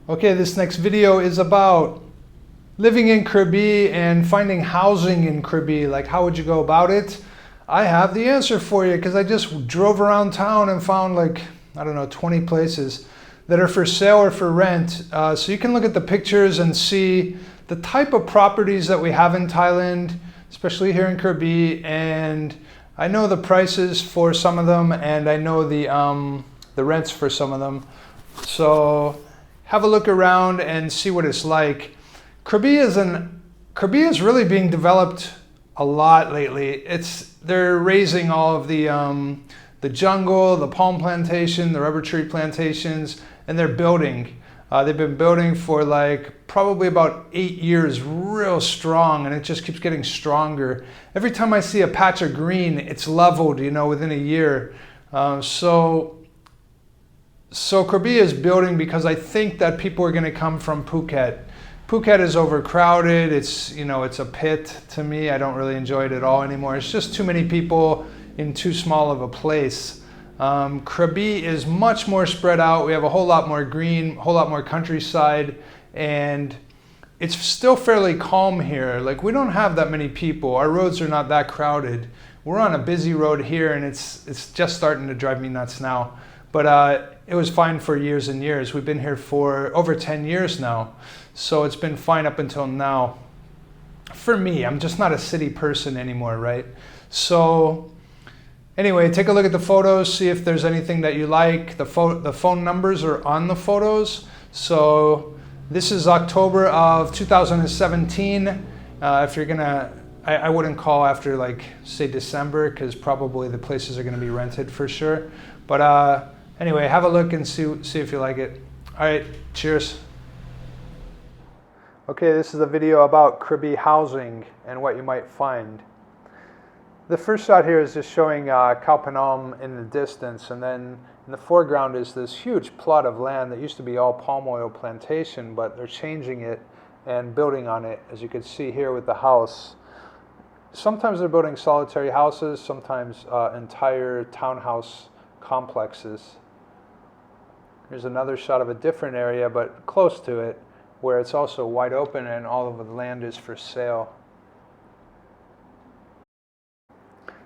Okay, this next video is about living in Krabi and finding housing in Krabi. Like, how would you go about it? I have the answer for you because I just drove around town and found like, I don't know, 20 places that are for sale or for rent. So you can look at the pictures and see the type of properties that we have in Thailand, especially here in Krabi. And I know the prices for some of them, and I know the rents for some of them. So have a look around and see what it's like. Krabi is really being developed a lot lately. They're raising all of the jungle, the palm plantation, the rubber tree plantations, and they're building. They've been building for like probably about 8 years, real strong, and it just keeps getting stronger. Every time I see a patch of green, it's leveled, within a year. So Krabi is building because I think that people are going to come from Phuket. Phuket is overcrowded. It's a pit to me. I don't really enjoy it at all anymore. It's just too many people in too small of a place. Krabi is much more spread out. We have a whole lot more green, a whole lot more countryside, and it's still fairly calm here. Like, we don't have that many people. Our roads are not that crowded. We're on a busy road here, and it's just starting to drive me nuts now. But it was fine for years and years. We've been here for over 10 years now. So it's been fine up until now. For me, I'm just not a city person anymore, right? So anyway, take a look at the photos, see if there's anything that you like. The phone numbers are on the photos. So this is October of 2017. If you're gonna, I wouldn't call after like, say December, because probably the places are gonna be rented for sure. But anyway, have a look and see if you like it. All right, cheers. Okay, this is a video about Krabi housing and what you might find. The first shot here is just showing Khao Phanom in the distance, and then in the foreground is this huge plot of land that used to be all palm oil plantation, but they're changing it and building on it, as you can see here with the house. Sometimes they're building solitary houses, sometimes entire townhouse complexes. Here's another shot of a different area, but close to it, where it's also wide open and all of the land is for sale.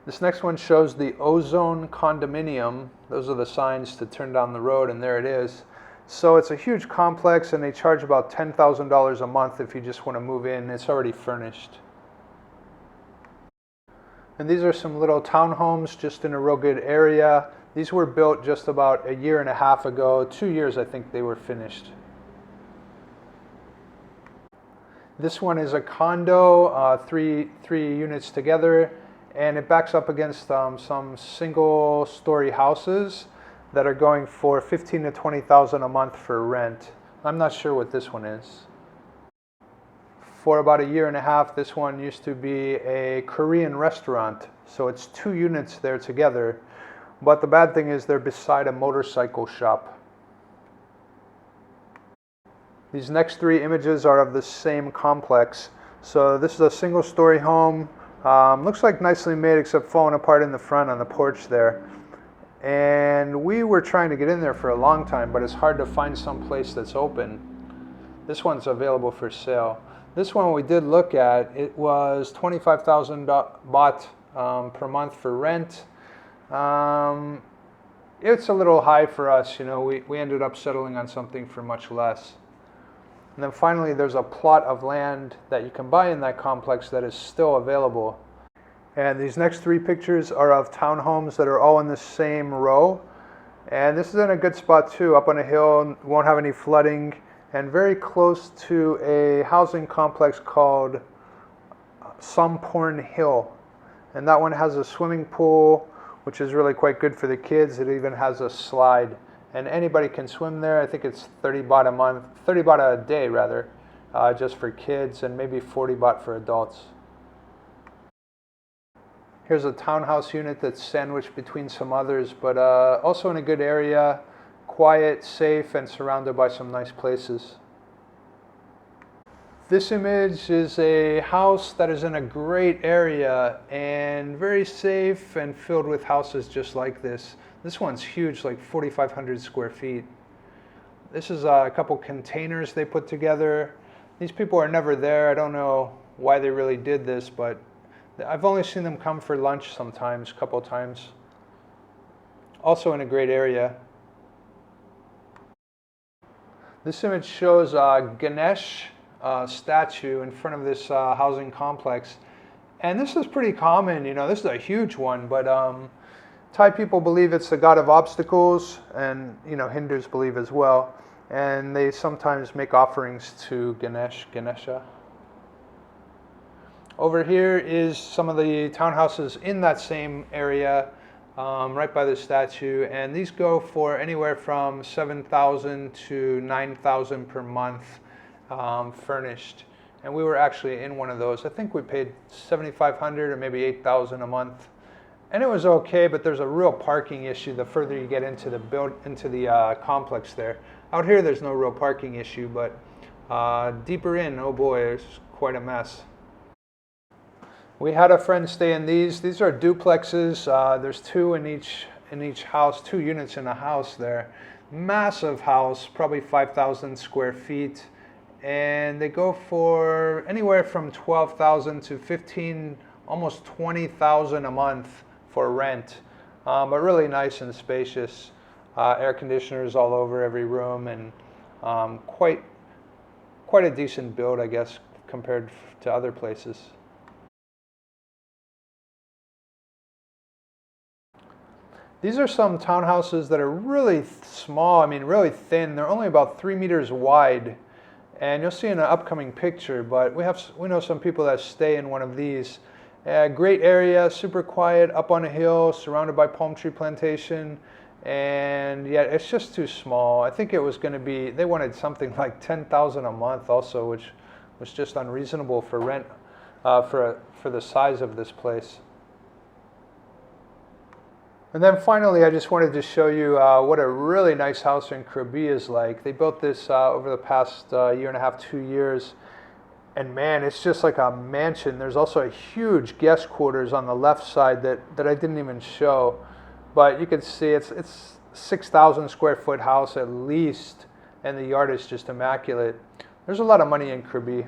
This next one shows the Ozone Condominium. Those are the signs to turn down the road, and there it is. So it's a huge complex, and they charge about $10,000 a month if you just want to move in. It's already furnished. And these are some little townhomes just in a real good area. These were built just about 1.5 years ago. 2 years, I think they were finished. This one is a condo, three units together, and it backs up against some single-story houses that are going for $15,000 to $20,000 a month for rent. I'm not sure what this one is. For about 1.5 years, this one used to be a Korean restaurant, so it's 2 units there together. But the bad thing is they're beside a motorcycle shop. These next 3 images are of the same complex. So this is a single-story home. Looks like nicely made, except falling apart in the front on the porch there. And we were trying to get in there for a long time, but it's hard to find some place that's open. This one's available for sale. This one we did look at. It was 25,000 baht per month for rent. It's a little high for us. We ended up settling on something for much less. And then finally, there's a plot of land that you can buy in that complex that is still available. And these next 3 pictures are of townhomes that are all in the same row. And this is in a good spot too, up on a hill, won't have any flooding, and very close to a housing complex called Somporn Hill. And that one has a swimming pool, which is really quite good for the kids. It even has a slide. And anybody can swim there. I think it's 30 baht a month, 30 baht a day rather, just for kids, and maybe 40 baht for adults. Here's a townhouse unit that's sandwiched between some others, but also in a good area, quiet, safe, and surrounded by some nice places. This image is a house that is in a great area and very safe and filled with houses just like this. This one's huge, like 4,500 square feet. This is a couple containers they put together. These people are never there. I don't know why they really did this, but I've only seen them come for lunch sometimes, a couple times. Also in a great area. This image shows Ganesh statue in front of this housing complex. And this is pretty common, you know, this is a huge one, but Thai people believe it's the god of obstacles, and, you know, Hindus believe as well. And they sometimes make offerings to Ganesha. Over here is some of the townhouses in that same area, right by the statue, and these go for anywhere from 7,000 to 9,000 per month, furnished. And we were actually in one of those. I think we paid 7,500 or maybe 8,000 a month, and it was okay. But there's a real parking issue the further you get into the complex there. Out here, there's no real parking issue, but deeper in, oh boy, it's quite a mess. We had a friend stay in these. These are duplexes. There's two in each house, 2 units in a house there. Massive house, probably 5,000 square feet. And they go for anywhere from 12,000 to 15, almost 20,000 a month for rent. But really nice and spacious. Air conditioners all over every room, and quite a decent build, I guess, compared to other places. These are some townhouses that are really small, I mean really thin. They're only about 3 meters wide. And you'll see in an upcoming picture, but we know some people that stay in one of these. Great area, super quiet, up on a hill, surrounded by palm tree plantation. And yeah, it's just too small. I think it was going to be, they wanted something like 10,000 a month also, which was just unreasonable for rent, for the size of this place. And then finally, I just wanted to show you what a really nice house in Krabi is like. They built this over the past year and a half, 2 years. And man, it's just like a mansion. There's also a huge guest quarters on the left side that I didn't even show. But you can see it's 6,000 square foot house at least, and the yard is just immaculate. There's a lot of money in Krabi.